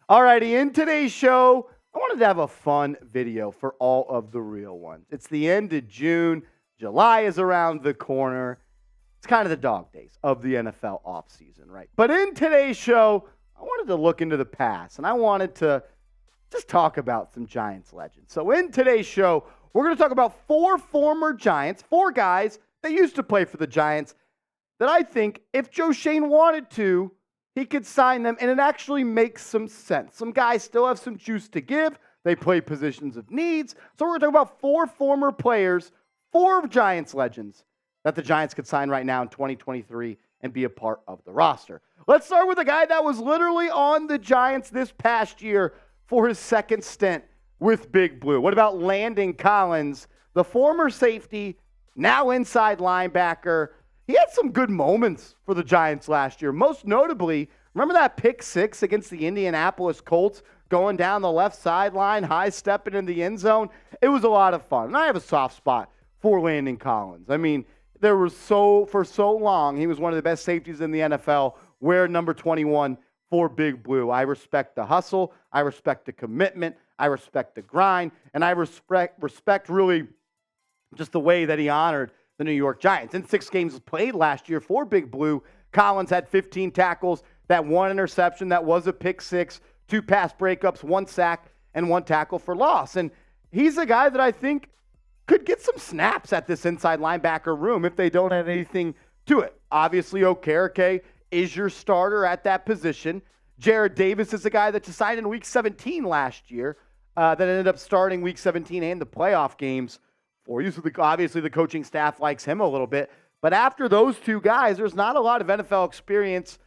Alrighty, in today's show, I wanted to have a fun video for all of the real ones. It's the end of June. July is around the corner. It's kind of the dog days of the NFL offseason, right? But in today's show, I wanted to look into the past, and I wanted to just talk about some Giants legends. So in today's show, we're going to talk about four former Giants, four guys that used to play for the Giants that I think if Joe Schoen wanted to, he could sign them, and it actually makes some sense. Some guys still have some juice to give. They play positions of needs. So we're going to talk about four former players, four Giants legends that the Giants could sign right now in 2023 and be a part of the roster. Let's start with a guy that was literally on the Giants this past year for his second stint with Big Blue. What about Landon Collins, the former safety, now inside linebacker? He had some good moments for the Giants last year. Most notably, remember that pick six against the Indianapolis Colts going down the left sideline, high-stepping in the end zone? It was a lot of fun. And I have a soft spot for Landon Collins. I mean, for so long, he was one of the best safeties in the NFL, wear number 21 for Big Blue. I respect the hustle. I respect the commitment. I respect the grind. And I respect really just the way that he honored the New York Giants. In 6 games played last year for Big Blue, Collins had 15 tackles, that 1 interception, that was a pick six, 2 pass breakups, 1 sack, and 1 tackle for loss. And he's a guy that I think could get some snaps at this inside linebacker room if they don't have anything to it. Obviously, Okereke is your starter at that position. Jared Davis is a guy that decided in Week 17 last year that ended up starting Week 17 and the playoff games for you. So obviously the coaching staff likes him a little bit. But after those 2 guys, there's not a lot of NFL experience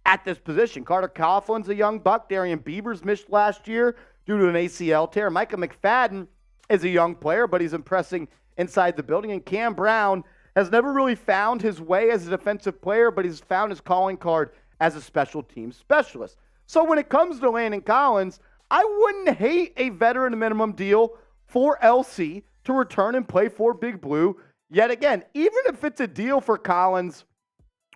at this position. Carter Coughlin's a young buck. Darian Beavers missed last year due to an ACL tear. Micah McFadden is a young player, but he's impressing inside the building. And Cam Brown has never really found his way as a defensive player, but he's found his calling card as a special team specialist. So when it comes to Landon Collins, I wouldn't hate a veteran minimum deal for LC to return and play for Big Blue. Yet again, even if it's a deal for Collins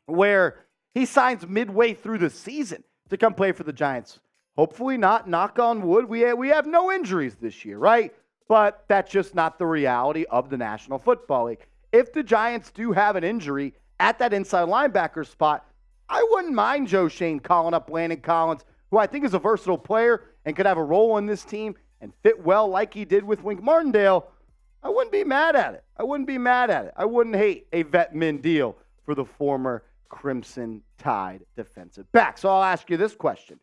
where he signs midway through the season to come play for the Giants, hopefully not, knock on wood, we have no injuries this year, right? But that's just not the reality of the National Football League. If the Giants do have an injury at that inside linebacker spot, I wouldn't mind Joe Schoen calling up Landon Collins, who I think is a versatile player and could have a role in this team and fit well like he did with Wink Martindale. I wouldn't be mad at it. I wouldn't hate a vet min deal for the former Crimson Tide defensive back. So I'll ask you this question.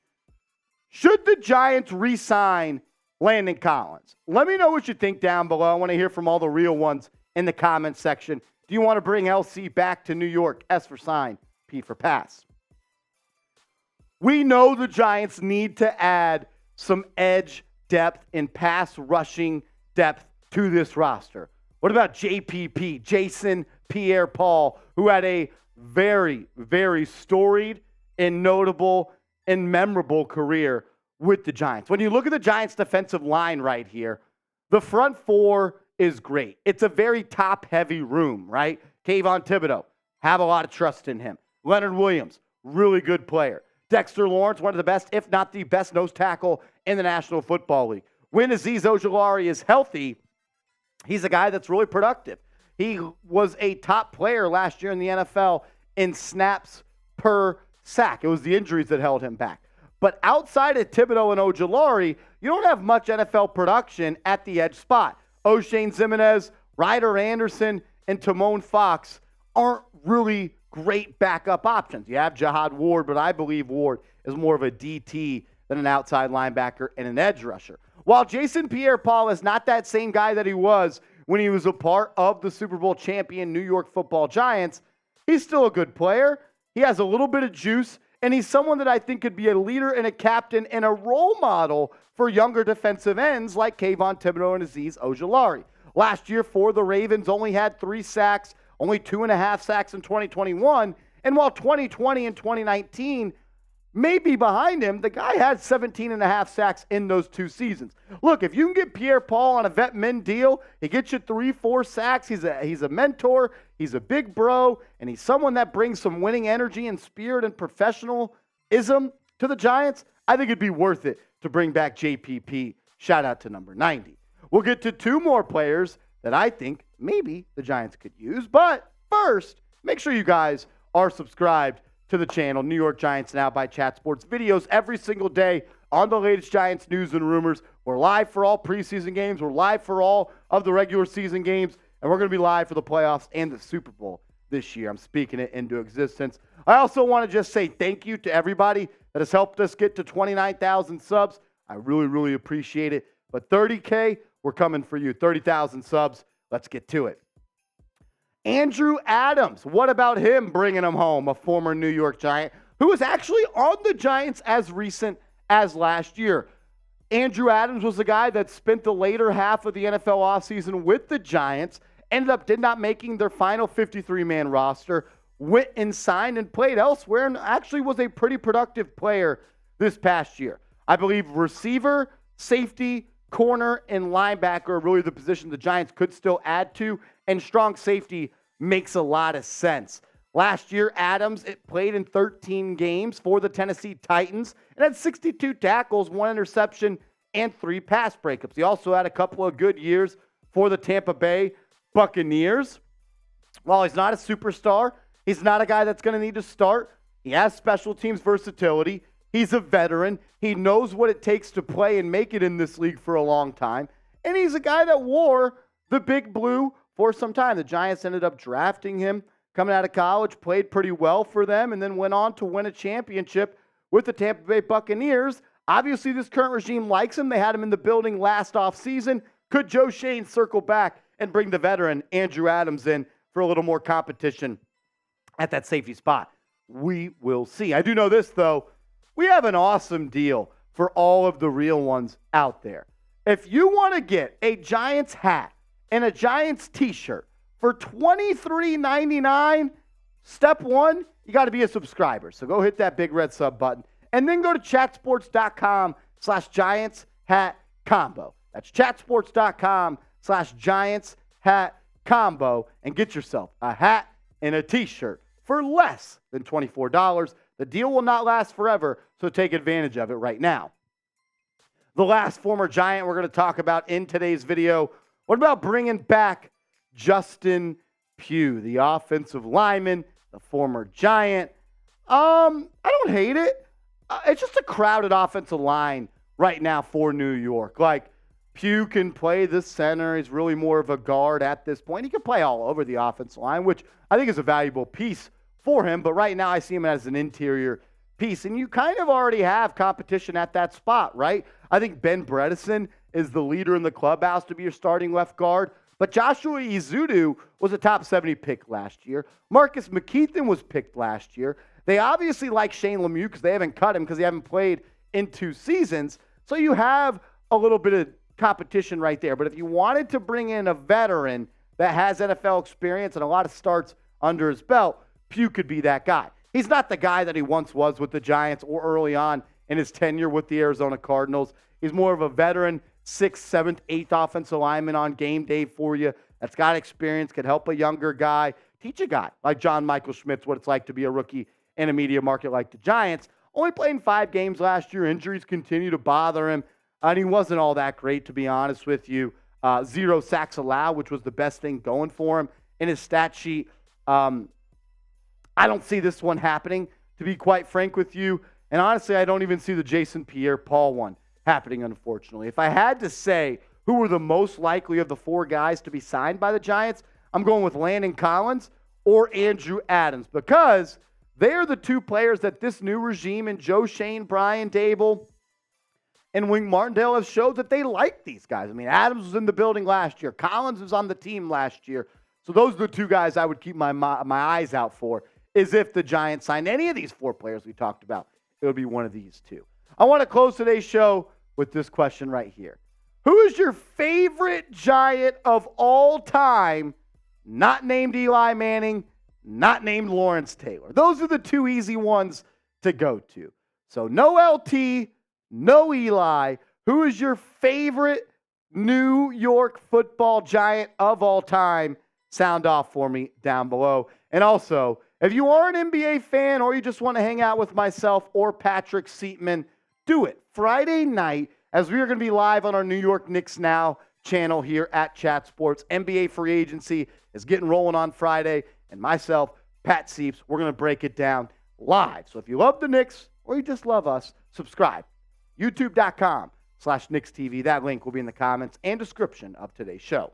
Should the Giants re-sign Landon Collins? Let me know what you think down below. I want to hear from all the real ones in the comments section. Do you want to bring LC back to New York? S for sign, P for pass. We know the Giants need to add some edge depth and pass rushing depth to this roster. What about JPP, Jason Pierre Paul, who had a very, very storied and notable and memorable career with the Giants? When you look at the Giants' defensive line right here, the front 4 is great. It's a very top-heavy room, right? Kayvon Thibodeau, have a lot of trust in him. Leonard Williams, really good player. Dexter Lawrence, one of the best, if not the best nose tackle in the National Football League. When Azeez Ojulari is healthy, he's a guy that's really productive. He was a top player last year in the NFL in snaps per sack. It was the injuries that held him back. But outside of Thibodeau and Ojulari, you don't have much NFL production at the edge spot. O'Shane Ximenez, Ryder Anderson, and Timon Fox aren't really great backup options. You have Jihad Ward, but I believe Ward is more of a DT than an outside linebacker and an edge rusher. While Jason Pierre-Paul is not that same guy that he was when he was a part of the Super Bowl champion New York Football Giants, he's still a good player. He has a little bit of juice, and he's someone that I think could be a leader and a captain and a role model for younger defensive ends like Kayvon Thibodeau and Azeez Ojulari. Last year for the Ravens, only had 3 sacks, only 2.5 sacks in 2021. And while 2020 and 2019 may be behind him, the guy had 17.5 sacks in those 2 seasons. Look, if you can get Pierre Paul on a vet min deal, he gets you 3-4 sacks. He's a mentor. He's a big bro, and he's someone that brings some winning energy and spirit and professionalism to the Giants. I think it'd be worth it to bring back JPP. Shout out to number 90. We'll get to two more players that I think maybe the Giants could use. But first, make sure you guys are subscribed to the channel. New York Giants Now by Chat Sports. Videos every single day on the latest Giants news and rumors. We're live for all preseason games. We're live for all of the regular season games. And we're going to be live for the playoffs and the Super Bowl this year. I'm speaking it into existence. I also want to just say thank you to everybody that has helped us get to 29,000 subs. I really, really appreciate it. But 30K, we're coming for you. 30,000 subs. Let's get to it. Andrew Adams. What about him bringing him home? A former New York Giant who was actually on the Giants as recent as last year. Andrew Adams was the guy that spent the later half of the NFL offseason with the Giants, did not making their final 53-man roster, went and signed and played elsewhere, and actually was a pretty productive player this past year. I believe receiver, safety, corner, and linebacker are really the position the Giants could still add to, and strong safety makes a lot of sense. Last year, Adams played in 13 games for the Tennessee Titans and had 62 tackles, 1 interception, and 3 pass breakups. He also had a couple of good years for the Tampa Bay Buccaneers. While he's not a superstar, he's not a guy that's going to need to start. He has special teams versatility. He's a veteran. He knows what it takes to play and make it in this league for a long time. And he's a guy that wore the big blue for some time. The Giants ended up drafting him coming out of college, played pretty well for them, and then went on to win a championship with the Tampa Bay Buccaneers. Obviously, this current regime likes him. They had him in the building last offseason. Could Joe Schoen circle back and bring the veteran Andrew Adams in for a little more competition at that safety spot? We will see. I do know this, though. We have an awesome deal for all of the real ones out there. If you want to get a Giants hat and a Giants t-shirt for $23.99, step one, you got to be a subscriber. So go hit that big red sub button and then go to chatsports.com/Giants hat combo. That's chatsports.com/Giants hat combo and get yourself a hat and a t-shirt for less than $24. The deal will not last forever, so take advantage of it right now. The last former Giant we're going to talk about in today's video. What about bringing back Justin Pugh, the offensive lineman, the former Giant? I don't hate it. It's just a crowded offensive line right now for New York. Like, Pugh can play the center. He's really more of a guard at this point. He can play all over the offensive line, which I think is a valuable piece for him. But right now I see him as an interior piece. And you kind of already have competition at that spot, right? I think Ben Bredesen is the leader in the clubhouse to be your starting left guard. But Joshua Ezeudu was a top 70 pick last year. Marcus McKeithen was picked last year. They obviously like Shane Lemieux because they haven't cut him because he haven't played in 2 seasons. So you have a little bit of competition right there. But if you wanted to bring in a veteran that has NFL experience and a lot of starts under his belt, Pugh could be that guy. He's not the guy that he once was with the Giants or early on in his tenure with the Arizona Cardinals. He's more of a veteran, 6th, 7th, 8th offensive lineman on game day for you that's got experience, could help a younger guy, teach a guy like John Michael Schmitz what it's like to be a rookie in a media market like the Giants. Only played in 5 games last year. Injuries continue to bother him, and he wasn't all that great, to be honest with you. 0 sacks allowed, which was the best thing going for him in his stat sheet. I don't see this one happening, to be quite frank with you. And honestly, I don't even see the Jason Pierre Paul one happening, unfortunately. If I had to say who were the most likely of the 4 guys to be signed by the Giants, I'm going with Landon Collins or Andrew Adams, because they are the 2 players that this new regime and Joe Schoen, Brian Dable, and Wink Martindale have showed that they like these guys. I mean, Adams was in the building last year. Collins was on the team last year. So those are the 2 guys I would keep my eyes out for, is if the Giants signed any of these 4 players we talked about, it would be one of these 2. I want to close today's show with this question right here. Who is your favorite Giant of all time, not named Eli Manning, not named Lawrence Taylor? Those are the 2 easy ones to go to. So no LT, no Eli. Who is your favorite New York Football Giant of all time? Sound off for me down below. And also, if you are an NBA fan or you just want to hang out with myself or Patrick Seatman, Do it Friday night, as we are going to be live on our New York Knicks Now channel here at Chat Sports. NBA free agency is getting rolling on Friday, and myself, Pat Seeps, we're going to break it down live. So if you love the Knicks or you just love us, subscribe. YouTube.com/KnicksTV. That link will be in the comments and description of today's show.